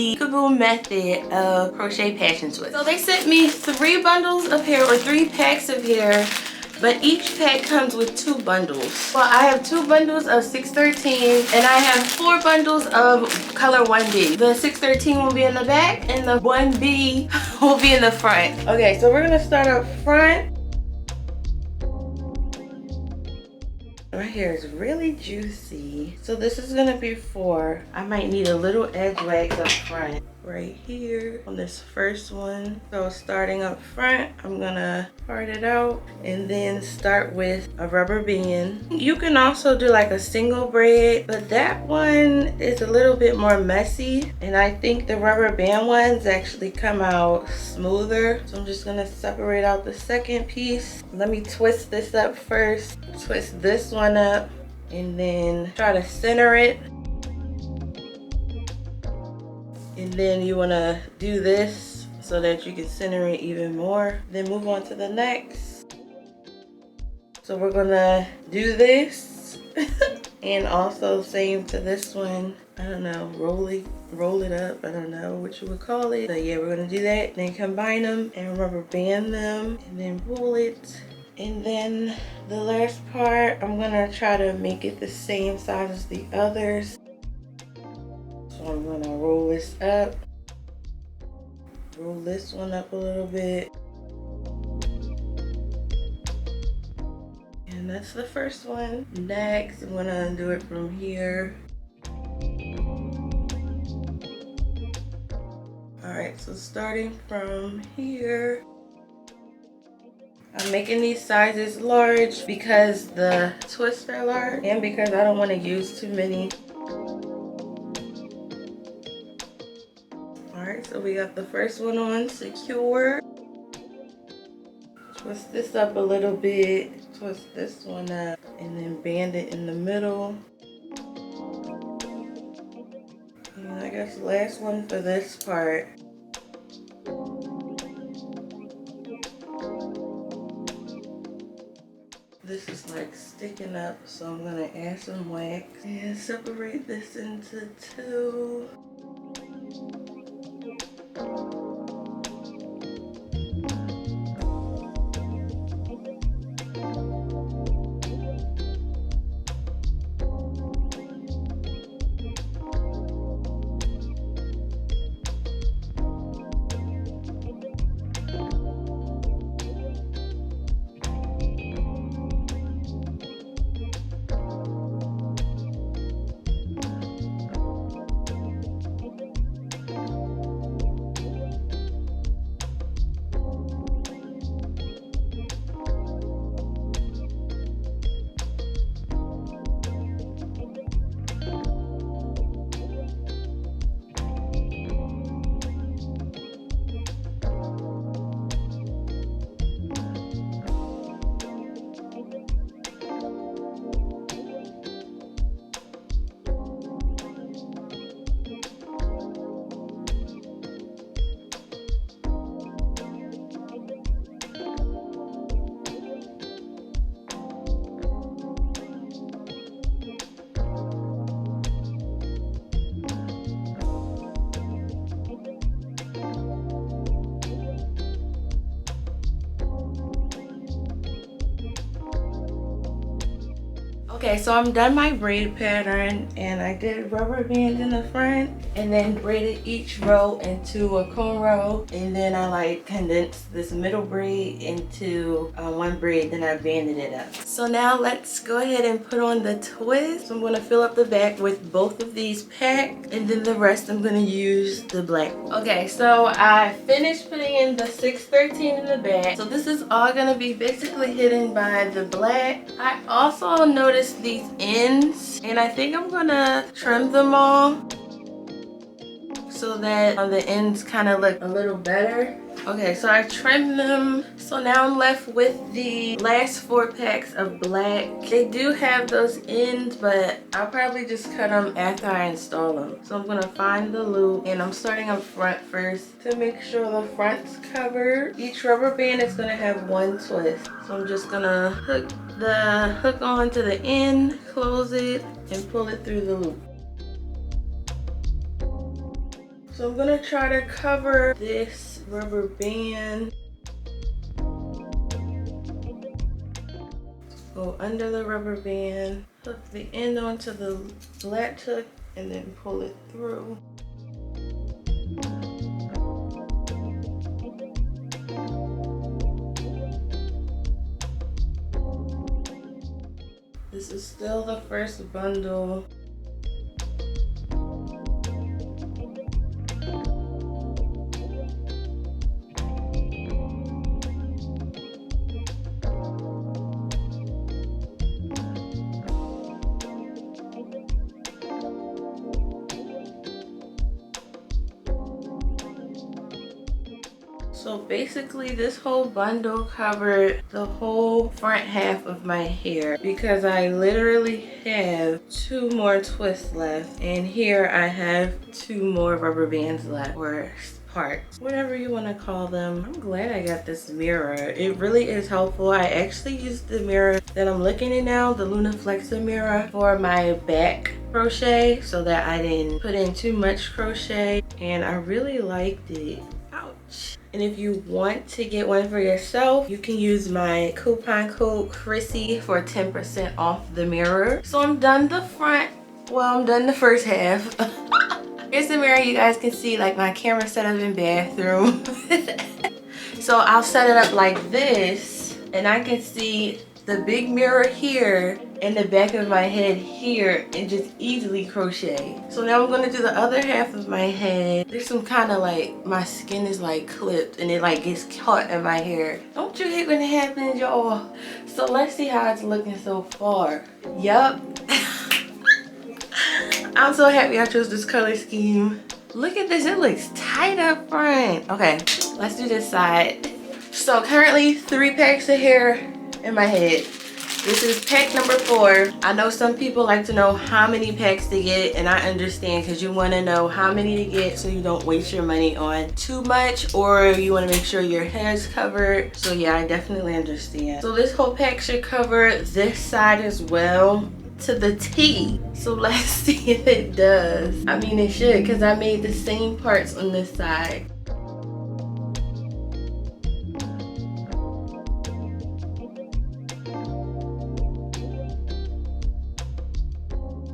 the Peekaboo method of crochet passion twist. So they sent me 3 bundles of hair, or 3 packs of hair, but each pack comes with 2 bundles. Well, I have 2 bundles of 613 and I have 4 bundles of color 1B. The 613 will be in the back and the 1B will be in the front. Okay, so we're gonna start up front. My hair is really juicy. So this is gonna be 4. I might need a little edge wax up front. Right here on this first one. So starting up front, I'm gonna part it out and then start with a rubber band. You can also do like a single braid, but that one is a little bit more messy, and I think the rubber band ones actually come out smoother. So I'm just gonna separate out the second piece. Let me twist this up first. Twist this one up and then try to center it. And then you want to do this so that you can center it even more. Then move on to the next. So we're going to do this. And also same to this one. I don't know, roll it up. I don't know what you would call it. So yeah, we're going to do that. Then combine them and rubber band them. And then roll it. And then the last part, I'm going to try to make it the same size as the others. So I'm gonna roll this up, roll this one up a little bit. And that's the first one. Next, I'm gonna undo it from here. Alright, so starting from here, I'm making these sizes large because the twists are large and because I don't want to use too many. Alright, so we got the first one on secure. Twist this up a little bit, twist this one up, and then band it in the middle. And I guess last one for this part. This is like sticking up, so I'm gonna add some wax and separate this into 2. Okay, so I'm done my braid pattern and I did rubber bands in the front and then braided each row into a comb row, and then I like condensed this middle braid into one braid, then I banded it up. So now let's go ahead and put on the twist. So I'm going to fill up the back with both of these packs, and then the rest I'm going to use the black. Okay, so I finished putting in the 613 in the back. So this is all going to be basically hidden by the black. I also noticed these ends, and I think I'm gonna trim them all so that the ends kind of look a little better. Okay, so I trimmed them. So now I'm left with the last 4 packs of black. They do have those ends, but I'll probably just cut them after I install them. So I'm gonna find the loop, and I'm starting up front first to make sure the front's covered. Each rubber band is gonna have 1 twist. So I'm just gonna hook the hook on to the end, close it, and pull it through the loop. So I'm gonna try to cover this rubber band. Go under the rubber band, hook the end onto the latch hook, and then pull it through. This is still the first bundle. So basically this whole bundle covered the whole front half of my hair because I literally have 2 more twists left, and here I have 2 more rubber bands left, or parts, whatever you want to call them. I'm glad I got this mirror. It really is helpful. I actually used the mirror that I'm looking at now, the Luna Flexa mirror, for my back crochet so that I didn't put in too much crochet, and I really liked it. Ouch. And if you want to get one for yourself, you can use my coupon code Chrissy for 10% off the mirror. So I'm done the front. Well, I'm done the first half. Here's the mirror. You guys can see like my camera setup in bathroom. So I'll set it up like this, and I can see the big mirror here and the back of my head here, and just easily crochet. So now I'm going to do the other half of my head. There's some kind of like, my skin is like clipped and it like gets caught in my hair. Don't you hate when it happens, y'all? So let's see how it's looking so far. Yup. I'm so happy I chose this color scheme. Look at this, it looks tight up front. Okay, let's do this side. So currently 3 packs of hair in my head. This is pack number 4. I know some people like to know how many packs to get, and I understand because you want to know how many to get so you don't waste your money on too much, or you want to make sure your hair is covered. So yeah, I definitely understand. So this whole pack should cover this side as well to the T. So let's see if it does. I mean, it should, because I made the same parts on this side.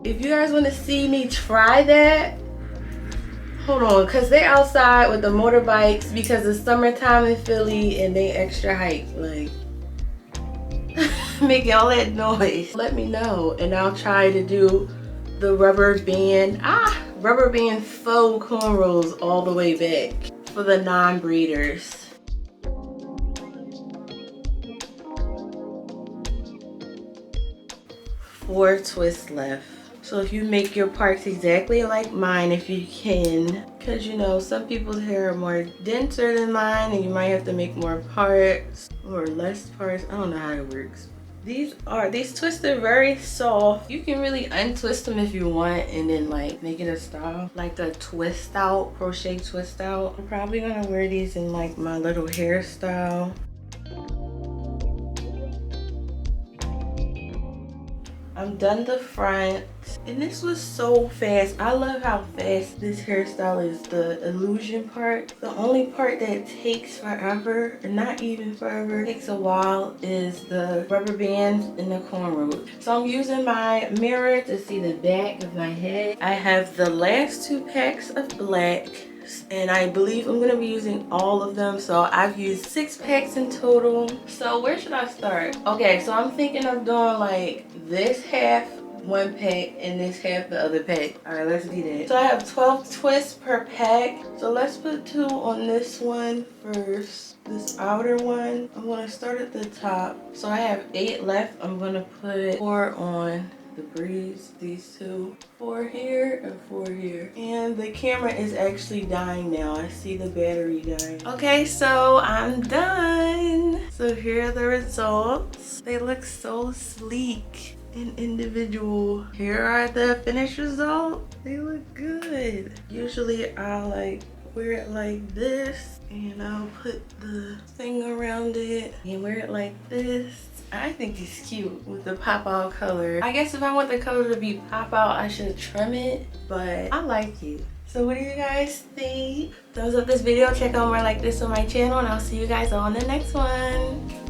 If you guys want to see me try that, hold on, because they're outside with the motorbikes because it's summertime in Philly and they extra hype, like making all that noise. Let me know and I'll try to do the rubber band faux cornrows all the way back for the non-breeders. 4 twists left. So if you make your parts exactly like mine, if you can, because you know some people's hair are more denser than mine and you might have to make more parts or less parts. I don't know how it works. These twists are very soft. You can really untwist them if you want and then like make it a style, like a twist out, crochet twist out. I'm probably gonna wear these in like my little hairstyle. I'm done the front, and this was so fast. I love how fast this hairstyle is. The illusion part, the only part that takes forever, or not even forever, takes a while, is the rubber bands and the cornrows. So I'm using my mirror to see the back of my head. I have the last 2 packs of black, and I believe I'm going to be using all of them. So I've used 6 packs in total. So where should I start? Okay, so I'm thinking of doing like this half 1 pack and this half the other pack. All right, let's do that. So I have 12 twists per pack. So let's put 2 on this one first. This outer one, I'm going to start at the top. So I have 8 left. I'm going to put 4 on the braids, these 2, 4 here and 4 here. And the camera is actually dying now. I see the battery dying. Okay, so I'm done. So here are the results. They look so sleek and individual. Here are the finished results. They look good. Usually I'll like wear it like this and I'll put the thing around it and wear it like this. I think it's cute with the pop out color. I guess if I want the color to be pop out, I should trim it, but I like it. So what do you guys think? Thumbs up this video, check out more like this on my channel, and I'll see you guys on the next one.